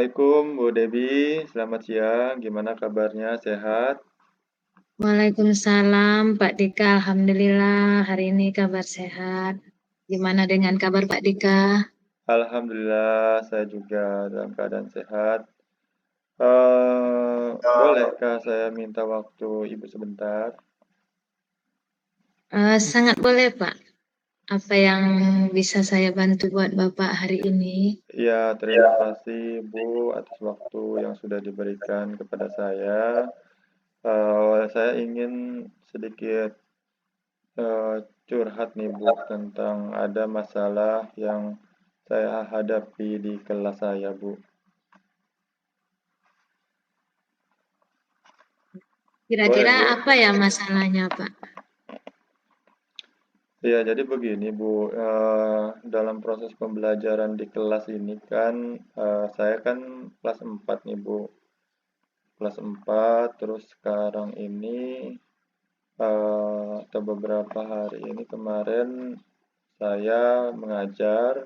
Assalamualaikum Bu Debi, selamat siang. Gimana kabarnya? Sehat? Waalaikumsalam Pak Dika, Alhamdulillah hari ini kabar sehat. Gimana dengan kabar Pak Dika? Alhamdulillah, saya juga dalam keadaan sehat. Bolehkah saya minta waktu Ibu sebentar? Sangat boleh Pak. Apa yang bisa saya bantu buat Bapak hari ini? Ya, terima kasih Bu atas waktu yang sudah diberikan kepada saya. Saya ingin sedikit curhat nih Bu tentang ada masalah yang saya hadapi di kelas saya Bu. Boleh Kira-kira Bu? apa ya masalahnya Pak? Ya, jadi begini Bu, dalam proses pembelajaran di kelas ini kan, saya kan kelas 4 nih Bu, kelas 4 terus sekarang ini, atau beberapa hari ini kemarin saya mengajar,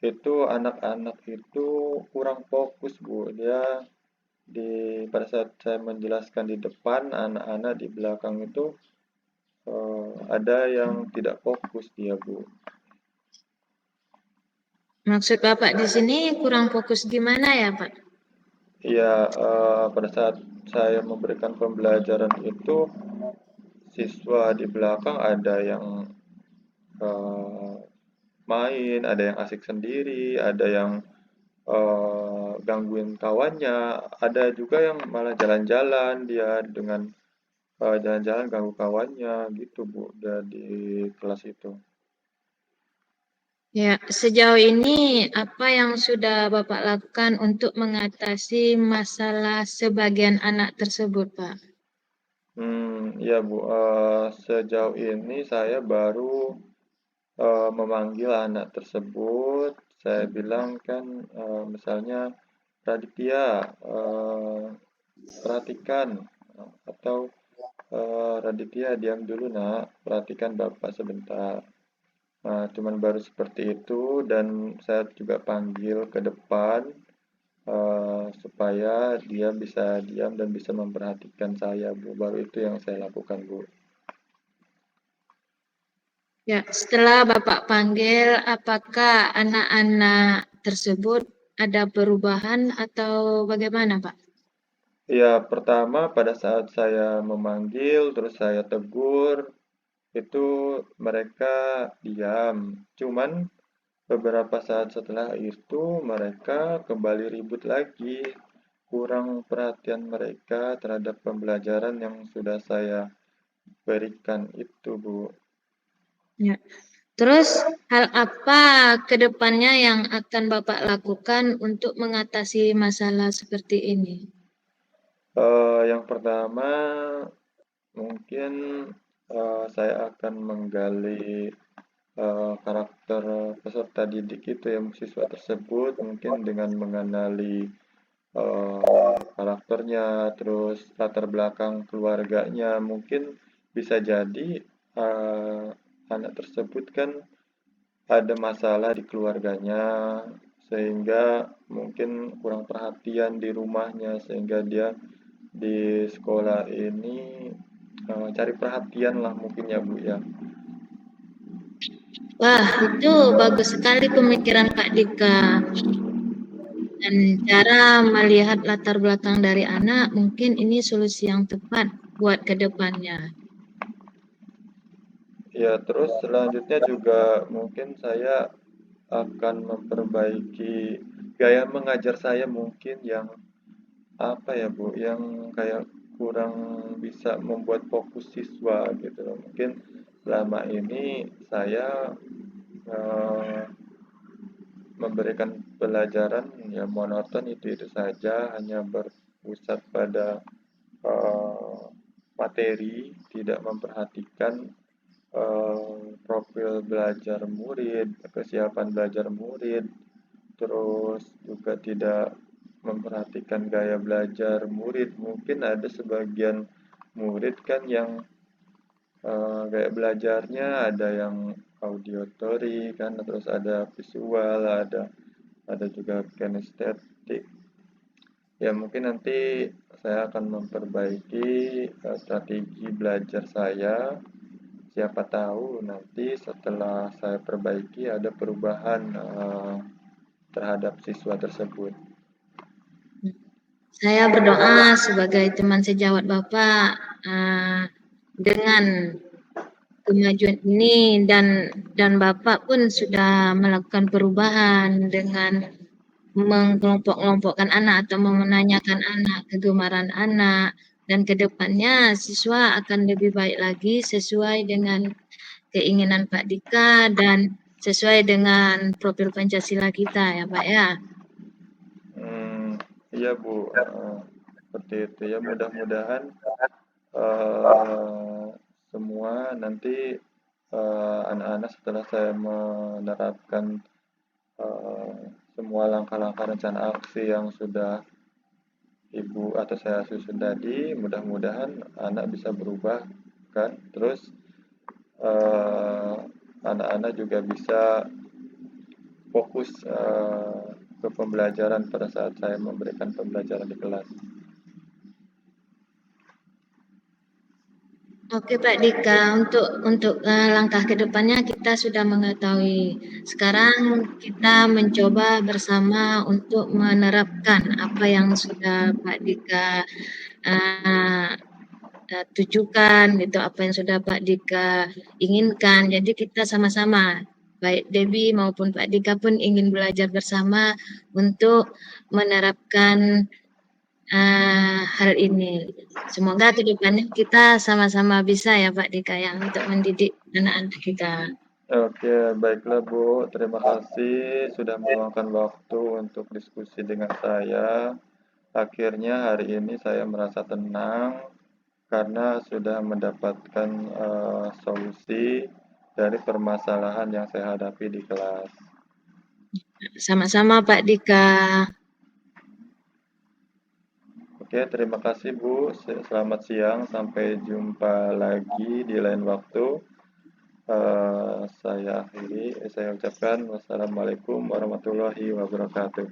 itu anak-anak itu kurang fokus Bu, dia pada saat saya menjelaskan di depan, anak-anak di belakang itu, ada yang tidak fokus dia Bu. Maksud Bapak di sini kurang fokus gimana ya Pak? Iya, pada saat saya memberikan pembelajaran itu, siswa di belakang ada yang eee, main, ada yang asik sendiri, ada yang gangguin kawannya, ada juga yang malah jalan-jalan dia dengan jalan-jalan ganggu kawannya gitu Bu, di kelas itu. Ya, sejauh ini apa yang sudah Bapak lakukan untuk mengatasi masalah sebagian anak tersebut Pak? Iya Bu, sejauh ini saya baru memanggil anak tersebut, saya bilang kan, misalnya, "Raditya, perhatikan," atau, "Raditya diam dulu Nak, perhatikan Bapak sebentar." Nah, cuman baru seperti itu dan saya juga panggil ke depan, supaya dia bisa diam dan bisa memperhatikan saya Bu, baru itu yang saya lakukan Bu. Ya, setelah Bapak panggil, apakah anak-anak tersebut ada perubahan atau bagaimana, Pak? Ya, pertama pada saat saya memanggil, terus saya tegur, itu mereka diam. Cuman beberapa saat setelah itu mereka kembali ribut lagi. Kurang perhatian mereka terhadap pembelajaran yang sudah saya berikan itu, Bu. Ya. Terus, hal apa ke depannya yang akan Bapak lakukan untuk mengatasi masalah seperti ini? Yang pertama mungkin saya akan menggali karakter peserta didik itu ya siswa tersebut mungkin dengan mengenali karakternya, terus latar belakang keluarganya, mungkin bisa jadi eh, anak tersebut kan ada masalah di keluarganya, sehingga mungkin kurang perhatian di rumahnya, sehingga dia di sekolah ini cari perhatian lah mungkin ya Bu ya. Wah, itu bagus sekali pemikiran Pak Dika. Dan cara melihat latar belakang dari anak, mungkin ini solusi yang tepat buat ke depannya. Ya, terus selanjutnya juga mungkin saya akan memperbaiki gaya mengajar saya mungkin yang apa ya Bu, yang kayak kurang bisa membuat fokus siswa gitu loh. Mungkin selama ini saya eh, memberikan pelajaran ya monoton itu saja, hanya berpusat pada eh, materi, tidak memperhatikan profil belajar murid, kesiapan belajar murid, terus juga tidak memperhatikan gaya belajar murid. Mungkin ada sebagian murid kan yang gaya belajarnya ada yang auditory kan, terus ada visual, ada juga kinestetik. Ya mungkin nanti saya akan memperbaiki strategi belajar saya. Siapa tahu nanti setelah saya perbaiki ada perubahan terhadap siswa tersebut. Saya berdoa sebagai teman sejawat Bapak dengan kemajuan ini dan Bapak pun sudah melakukan perubahan dengan mengelompok-kelompokkan anak atau menanyakan anak, kegemaran anak, dan kedepannya siswa akan lebih baik lagi sesuai dengan keinginan Pak Dika dan sesuai dengan profil Pancasila kita ya Pak ya. Iya Bu, seperti itu ya. Mudah-mudahan eh, semua nanti anak-anak setelah saya menerapkan eh, semua langkah-langkah rencana aksi yang sudah Ibu atau saya susun tadi, mudah-mudahan anak bisa berubah kan. Terus eh, anak-anak juga bisa fokus ke pembelajaran pada saat saya memberikan pembelajaran di kelas. Oke Pak Dika, untuk langkah kedepannya kita sudah mengetahui. Sekarang kita mencoba bersama untuk menerapkan apa yang sudah Pak Dika uh, tujukan, gitu, apa yang sudah Pak Dika inginkan. Jadi kita sama-sama, baik Debbie maupun Pak Dika pun ingin belajar bersama untuk menerapkan hal ini. Semoga kedepannya kita sama-sama bisa ya Pak Dika ya untuk mendidik anak-anak kita. Oke, baiklah Bu. Terima kasih sudah meluangkan waktu untuk diskusi dengan saya. Akhirnya hari ini saya merasa tenang karena sudah mendapatkan solusi dari permasalahan yang saya hadapi di kelas. Sama-sama Pak Dika. Oke, terima kasih Bu. Selamat siang. Sampai jumpa lagi di lain waktu. Saya akhiri. Saya ucapkan wassalamualaikum warahmatullahi wabarakatuh.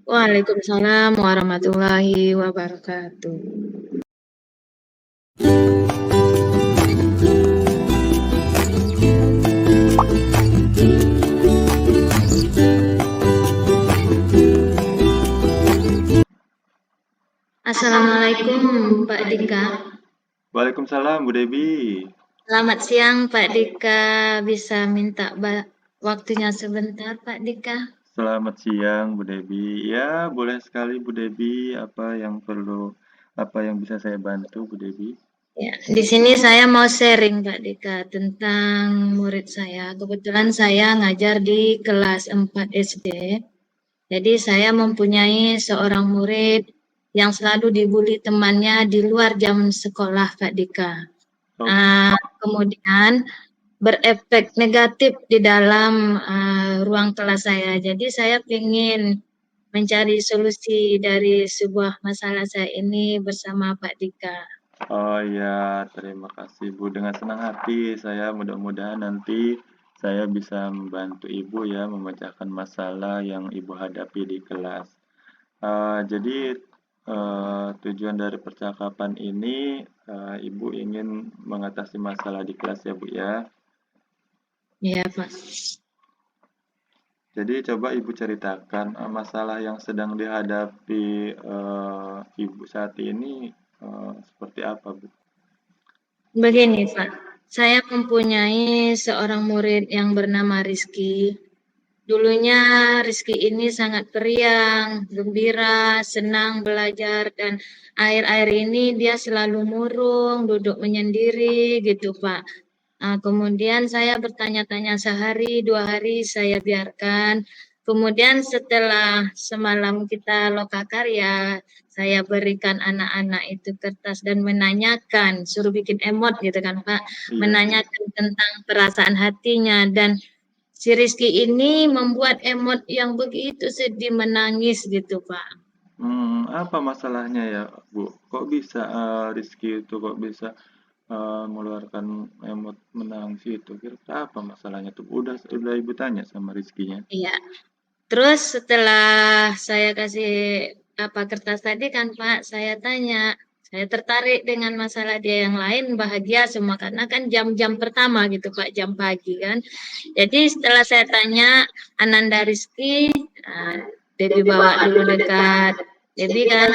Waalaikumsalam warahmatullahi wabarakatuh. Assalamualaikum Pak Dika. Waalaikumsalam Bu Debi. Selamat siang Pak Dika. Bisa minta waktunya sebentar Pak Dika? Selamat siang Bu Debi. Ya, boleh sekali Bu Debi. Apa yang bisa saya bantu Bu Debi? Ya, di sini saya mau sharing Pak Dika tentang murid saya. Kebetulan saya ngajar di kelas 4 SD. Jadi saya mempunyai seorang murid yang selalu dibully temannya di luar jam sekolah Pak Dika. Kemudian berefek negatif di dalam ruang kelas saya. Jadi saya ingin mencari solusi dari sebuah masalah saya ini bersama Pak Dika. Oh ya, terima kasih Bu. Dengan senang hati saya mudah-mudahan nanti saya bisa membantu Ibu ya memecahkan masalah yang Ibu hadapi di kelas. Jadi tujuan dari percakapan ini Ibu ingin mengatasi masalah di kelas ya Bu ya. Iya Pak. Jadi coba Ibu ceritakan masalah yang sedang dihadapi Ibu saat ini seperti apa Bu? Begini Pak, saya mempunyai seorang murid yang bernama Rizky. Dulunya Rizky ini sangat periang, gembira, senang belajar, dan akhir-akhir ini dia selalu murung, duduk menyendiri gitu Pak. Kemudian saya bertanya-tanya sehari, 2 hari saya biarkan. Kemudian setelah semalam kita lokakarya, saya berikan anak-anak itu kertas dan menanyakan, suruh bikin emot gitu kan Pak, menanyakan tentang perasaan hatinya, dan si Rizky ini membuat emot yang begitu sedih, menangis gitu Pak. Apa masalahnya ya Bu? Kok bisa Rizky itu kok bisa mengeluarkan emot menangis itu? Kira-kira apa masalahnya tuh? Udah Ibu tanya sama Rizky-nya? Iya. Terus setelah saya kasih kertas tadi kan Pak, saya tanya, saya tertarik dengan masalah dia yang lain, bahagia semua karena kan jam-jam pertama gitu Pak, jam pagi kan. Jadi setelah saya tanya Ananda Rizky, Debbie bawa dulu dekat Debbie kan,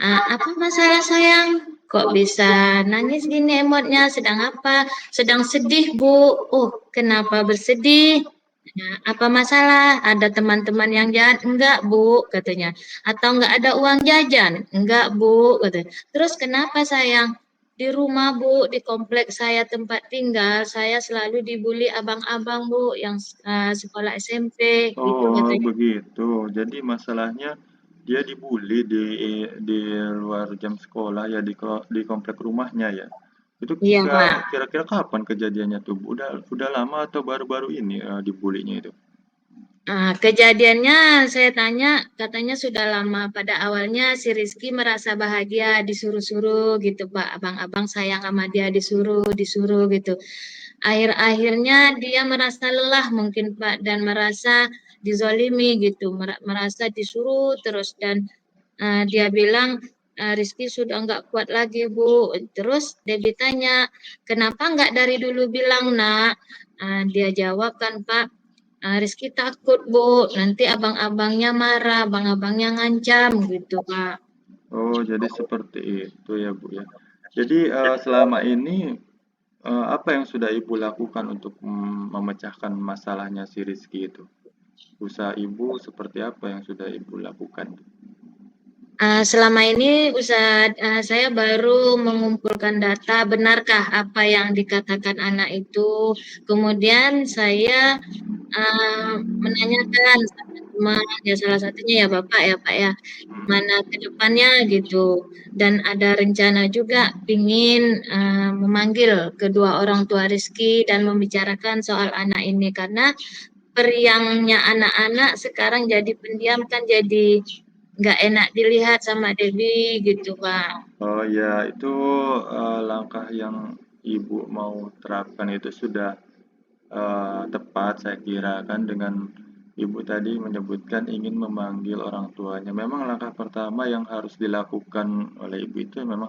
apa masalah sayang? Kok bisa nangis gini emotnya? Sedang apa? Sedang sedih Bu. Oh, kenapa bersedih? Nah, apa masalah? Ada teman-teman yang jahat? Enggak, Bu, katanya. Atau enggak ada uang jajan? Enggak, Bu, katanya. Terus kenapa sayang? Di rumah, Bu, di kompleks saya tempat tinggal, saya selalu dibully abang-abang, Bu, yang sekolah SMP, gitu Oh, katanya. begitu. Jadi masalahnya dia dibully di luar jam sekolah ya di komplek rumahnya ya. Itu Iya, Pak. kira-kira kapan kejadiannya tuh? Udah lama atau baru-baru ini dibulinya itu? Kejadiannya saya tanya, katanya sudah lama. Pada awalnya si Rizky merasa bahagia disuruh-suruh gitu, Pak. Abang-abang sayang sama dia disuruh gitu. Akhir-akhirnya dia merasa lelah mungkin, Pak, dan merasa dizolimi gitu, merasa disuruh terus dan dia bilang Rizky sudah nggak kuat lagi, Bu. Terus dia ditanya, kenapa nggak dari dulu bilang, Nak? Dia jawab kan, Pak. Rizky takut, Bu. Nanti abang-abangnya marah, abang-abangnya ngancam gitu, Pak. Oh, jadi seperti itu ya, Bu ya. Jadi selama ini apa yang sudah Ibu lakukan untuk memecahkan masalahnya si Rizky itu? Usaha Ibu seperti apa yang sudah Ibu lakukan? Selama ini saya baru mengumpulkan data, benarkah apa yang dikatakan anak itu. Kemudian saya menanyakan sama teman, ya salah satunya ya Bapak ya Pak ya, mana ke depannya gitu. Dan ada rencana juga ingin memanggil kedua orang tua Rizky dan membicarakan soal anak ini karena periangnya anak-anak sekarang jadi pendiam kan jadi nggak enak dilihat sama Debbie gitu Pak. Oh ya, itu langkah yang Ibu mau terapkan itu sudah tepat saya kira kan dengan Ibu tadi menyebutkan ingin memanggil orang tuanya. Memang langkah pertama yang harus dilakukan oleh Ibu itu memang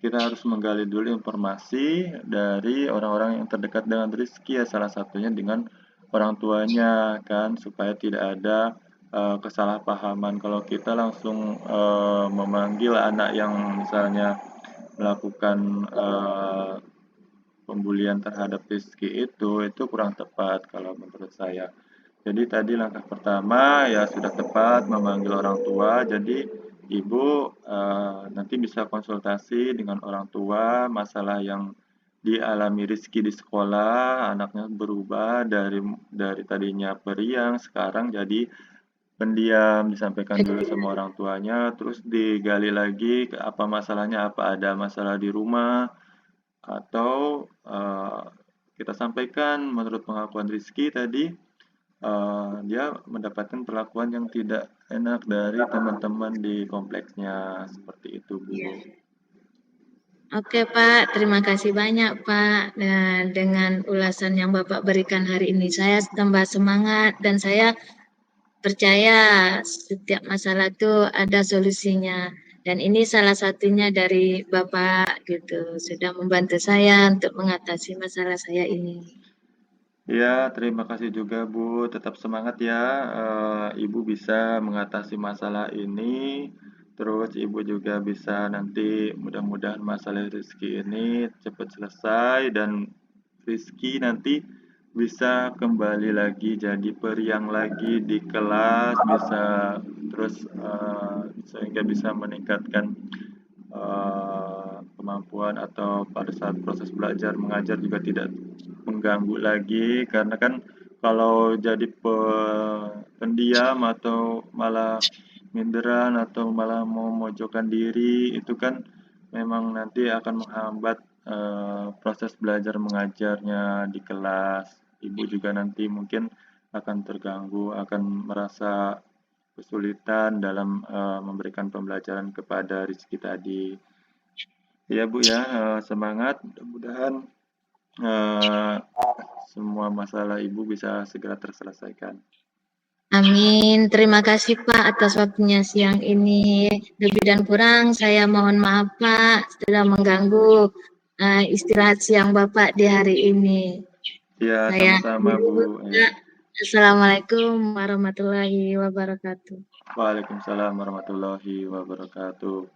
kita harus menggali dulu informasi dari orang-orang yang terdekat dengan Rizky ya salah satunya dengan orang tuanya kan supaya tidak ada kesalahpahaman kalau kita langsung memanggil anak yang misalnya melakukan pembulian terhadap Rizky itu kurang tepat kalau menurut saya. Jadi tadi langkah pertama ya sudah tepat memanggil orang tua. Jadi ibu nanti bisa konsultasi dengan orang tua masalah yang dialami Rizky di sekolah, anaknya berubah dari tadinya periang sekarang jadi pendiam, disampaikan dulu sama orang tuanya, terus digali lagi apa masalahnya, apa ada masalah di rumah atau kita sampaikan menurut pengakuan Rizky tadi dia mendapatkan perlakuan yang tidak enak dari teman-teman di kompleksnya, seperti itu, Bu. Oke Pak, terima kasih banyak Pak. Dan dengan ulasan yang Bapak berikan hari ini, saya tambah semangat dan saya percaya setiap masalah itu ada solusinya. Dan ini salah satunya dari Bapak gitu, sudah membantu saya untuk mengatasi masalah saya ini. Ya, terima kasih juga, Bu. Tetap semangat ya. Ibu bisa mengatasi masalah ini. Terus Ibu juga bisa nanti mudah-mudahan masalah Rizky ini cepat selesai dan Rizky nanti bisa kembali lagi jadi periang lagi di kelas, bisa terus sehingga bisa meningkatkan kemampuan atau pada saat proses belajar mengajar juga tidak mengganggu lagi karena kan kalau jadi pendiam atau malah minderan atau malah memojokkan diri itu kan memang nanti akan menghambat proses belajar mengajarnya di kelas. Ibu juga nanti mungkin akan terganggu, akan merasa kesulitan dalam memberikan pembelajaran kepada Rizky tadi. Iya Bu ya, semangat. Mudah-mudahan semua masalah Ibu bisa segera terselesaikan. Amin. Terima kasih Pak atas waktunya siang ini. Lebih dan kurang saya mohon maaf Pak sudah mengganggu istirahat siang Bapak di hari ini. Ya, Saya sama-sama dulu, Bu. Ya. Pak. Assalamualaikum warahmatullahi wabarakatuh. Waalaikumsalam warahmatullahi wabarakatuh.